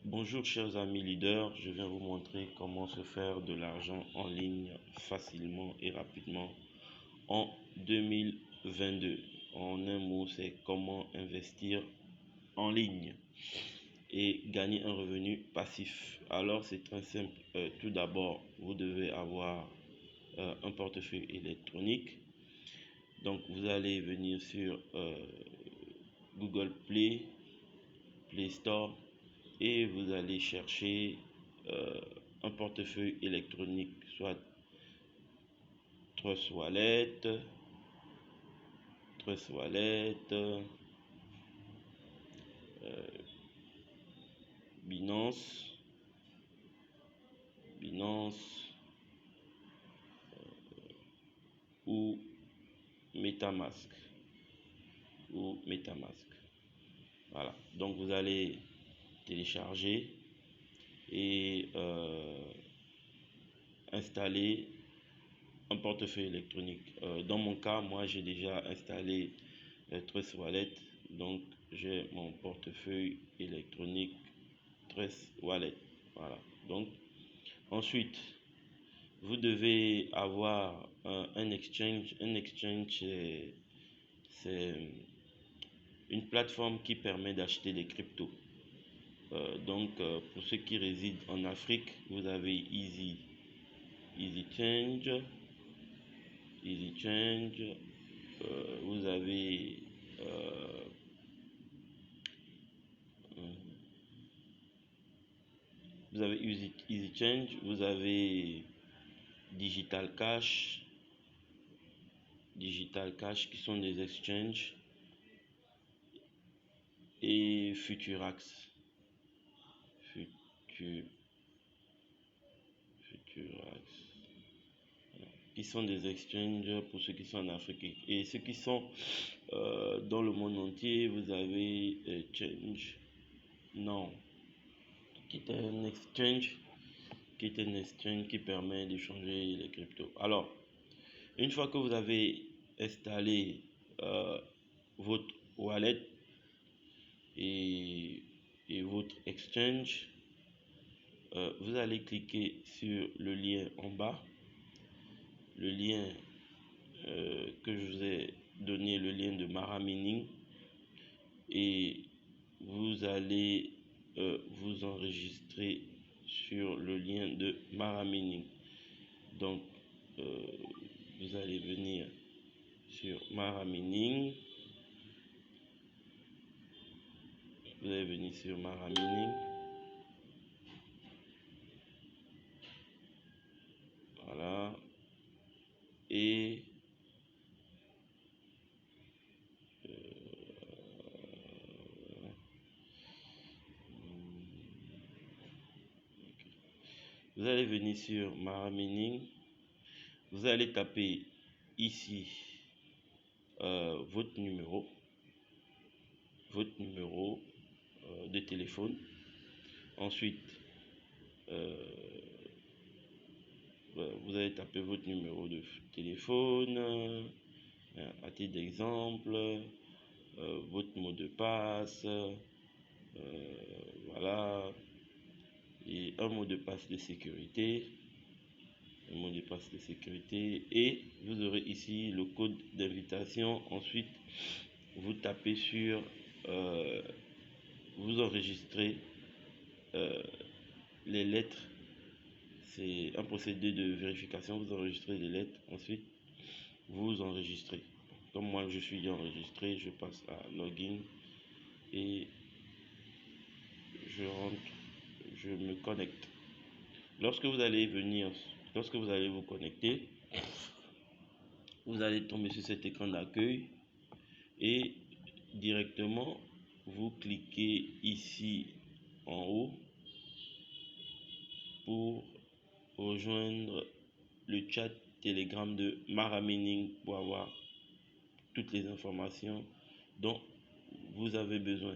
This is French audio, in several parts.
Bonjour chers amis leaders, je viens vous montrer comment se faire de l'argent en ligne facilement et rapidement en 2022. En un mot, c'est comment investir en ligne et gagner un revenu passif. Alors c'est très simple. Tout d'abord, vous devez avoir un portefeuille électronique. Donc vous allez venir sur Google Play Store, et vous allez chercher un portefeuille électronique, soit Trust Wallet, Binance, ou MetaMask Voilà. Donc vous allez télécharger et installer un portefeuille électronique. Dans mon cas, moi j'ai déjà installé Trust Wallet, donc j'ai mon portefeuille électronique Trust Wallet. Voilà. Donc ensuite, vous devez avoir un exchange. Un exchange, c'est une plateforme qui permet d'acheter des cryptos. Donc pour ceux qui résident en Afrique, vous avez EasyChange, vous avez EasyChange, vous avez Digital Cash qui sont des exchanges, et Futurax qui sont des exchanges pour ceux qui sont en Afrique. Et ceux qui sont dans le monde entier, vous avez Change Non, qui est un exchange qui permet d'échanger les cryptos. Alors, une fois que vous avez installé votre wallet et votre exchange, vous allez cliquer sur le lien en bas, le lien que je vous ai donné, le lien de Mara Mining, et vous allez vous enregistrer sur le lien de Mara Mining. Donc vous allez venir sur Mara Mining, voilà, et vous allez venir sur Mara Mining, vous allez taper ici votre numéro de téléphone. Ensuite vous allez taper votre numéro de téléphone, à titre d'exemple, votre mot de passe, voilà, et un mot de passe de sécurité, et vous aurez ici le code d'invitation. Ensuite vous tapez sur vous enregistrez les lettres. C'est un procédé de vérification. Vous enregistrez les lettres, ensuite vous enregistrez. Comme moi je suis enregistré, je passe à login et je rentre, je me connecte. Lorsque vous allez vous connecter, vous allez tomber sur cet écran d'accueil et directement vous cliquez ici en haut pour rejoindre le chat Telegram de Mara Mining pour avoir toutes les informations dont vous avez besoin.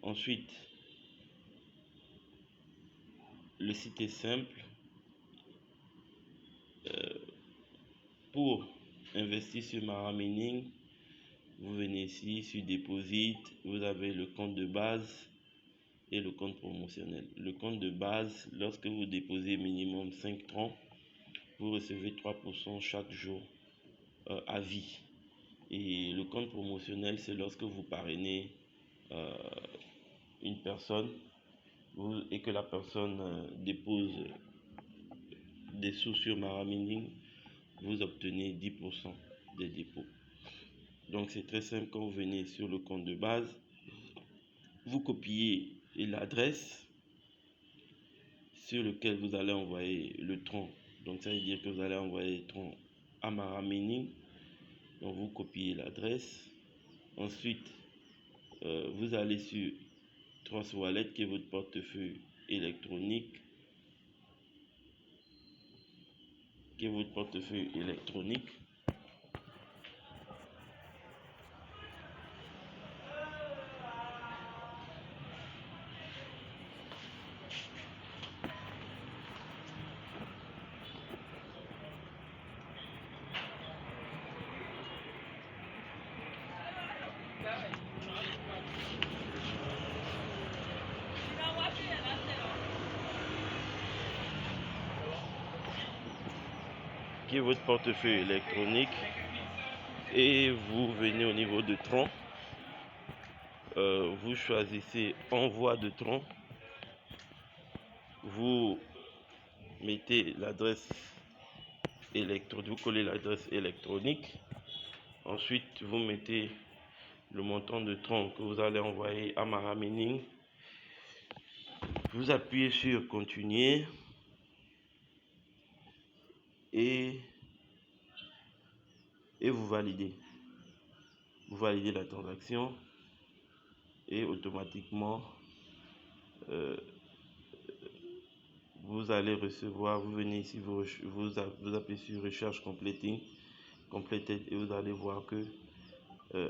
Ensuite, le site est simple. Pour investir sur Mara Mining, vous venez ici sur Deposit, vous avez le compte de base et le compte promotionnel. Le compte de base, lorsque vous déposez minimum 5 troncs, vous recevez 3% chaque jour à vie. Et le compte promotionnel, c'est lorsque vous parrainez une personne et que la personne dépose des sous sur Mara Mining, vous obtenez 10% des dépôts. Donc c'est très simple. Quand vous venez sur le compte de base, vous copiez l'adresse sur laquelle vous allez envoyer le tronc. Donc ça veut dire que vous allez envoyer le tronc à Mara Mining. Donc vous copiez l'adresse. Ensuite, vous allez sur Trust Wallet qui est votre portefeuille électronique. Qui est votre portefeuille électronique, et vous venez au niveau de tronc, vous choisissez envoi de tronc, vous mettez l'adresse électronique, vous collez l'adresse électronique, ensuite vous mettez le montant de tronc que vous allez envoyer à Mara Mining, vous appuyez sur continuer et vous validez la transaction, et automatiquement vous allez recevoir, vous venez ici, vous appuyez sur recherche completed, et vous allez voir que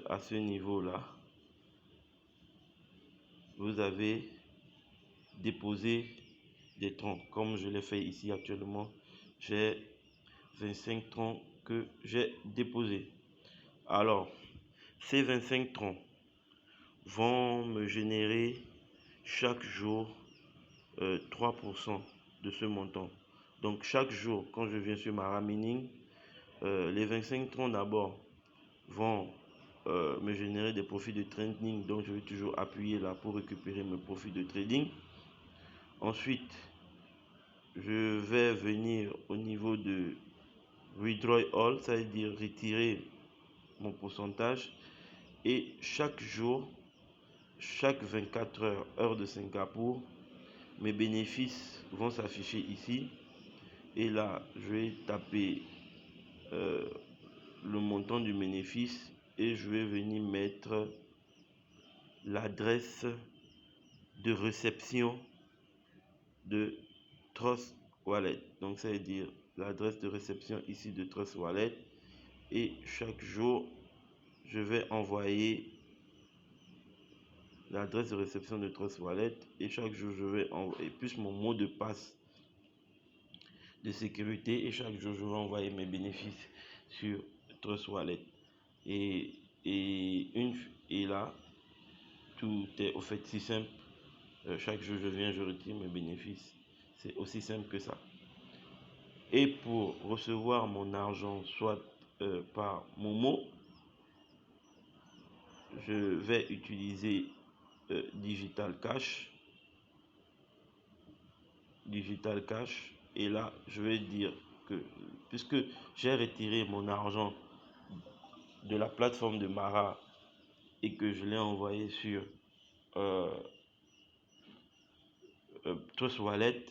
à ce niveau là vous avez déposé des troncs. Comme je l'ai fait ici actuellement, j'ai 25 troncs que j'ai déposé. Alors ces 25 troncs vont me générer chaque jour 3% de ce montant. Donc chaque jour, quand je viens sur Mara Mining, les 25 troncs d'abord vont me générer des profits de trading. Donc je vais toujours appuyer là pour récupérer mes profits de trading. Ensuite, je vais venir au niveau de Withdraw All, ça veut dire retirer mon pourcentage. Et chaque jour, chaque 24 heures, heure de Singapour, mes bénéfices vont s'afficher ici. Et là, je vais taper le montant du bénéfice et je vais venir mettre l'adresse de réception de Trust Wallet. Donc ça veut dire l'adresse de réception ici de Trust Wallet, et chaque jour je vais envoyer l'adresse de réception de Trust Wallet, et chaque jour je vais envoyer plus mon mot de passe de sécurité, et chaque jour je vais envoyer mes bénéfices sur Trust Wallet. Et là tout est au fait si simple. Chaque jour je viens, je retire mes bénéfices. C'est aussi simple que ça. Et pour recevoir mon argent, soit par Momo, je vais utiliser Digital Cash. Et là je vais dire que puisque j'ai retiré mon argent de la plateforme de Mara et que je l'ai envoyé sur Trust Wallet,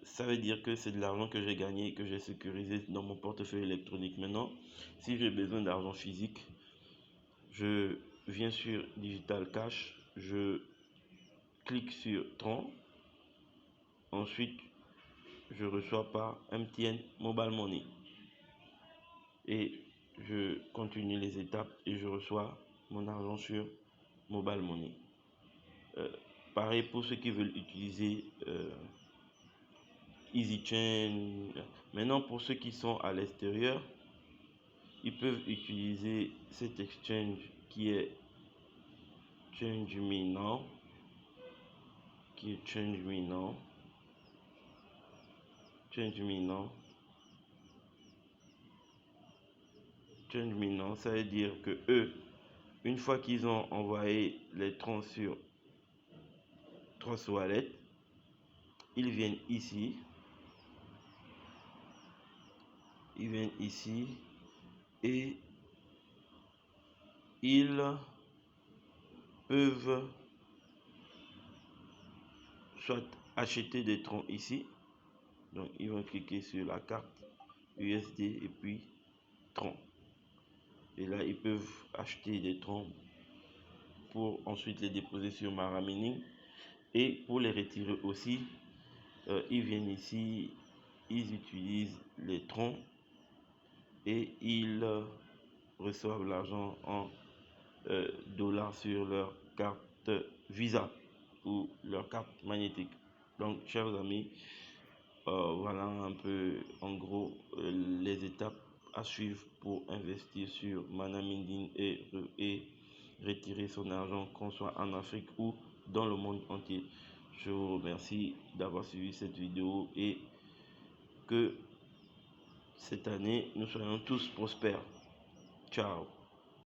ça veut dire que c'est de l'argent que j'ai gagné et que j'ai sécurisé dans mon portefeuille électronique. Maintenant, si j'ai besoin d'argent physique, je viens sur Digital Cash, je clique sur Tron, ensuite je reçois par MTN Mobile Money et je continue les étapes et je reçois mon argent sur Mobile Money. Pareil pour ceux qui veulent utiliser EasyChain. Maintenant, pour ceux qui sont à l'extérieur, ils peuvent utiliser cet exchange qui est Change Me Now. cliquer Change Me Now. Change Me Now. Change Me Now, ça veut dire que eux, une fois qu'ils ont envoyé les troncs sur Trust Wallet, ils viennent ici. Ils viennent ici et ils peuvent soit acheter des troncs ici. Donc ils vont cliquer sur la carte USD et puis troncs. Et là ils peuvent acheter des troncs pour ensuite les déposer sur Mara Mining. Et pour les retirer aussi, ils viennent ici, ils utilisent les troncs et ils reçoivent l'argent en dollars sur leur carte Visa ou leur carte magnétique. Donc chers amis, voilà un peu en gros les étapes à suivre pour investir sur Mana Mining et retirer son argent, qu'on soit en Afrique ou dans le monde entier. Je vous remercie d'avoir suivi cette vidéo et que cette année nous soyons tous prospères. Ciao.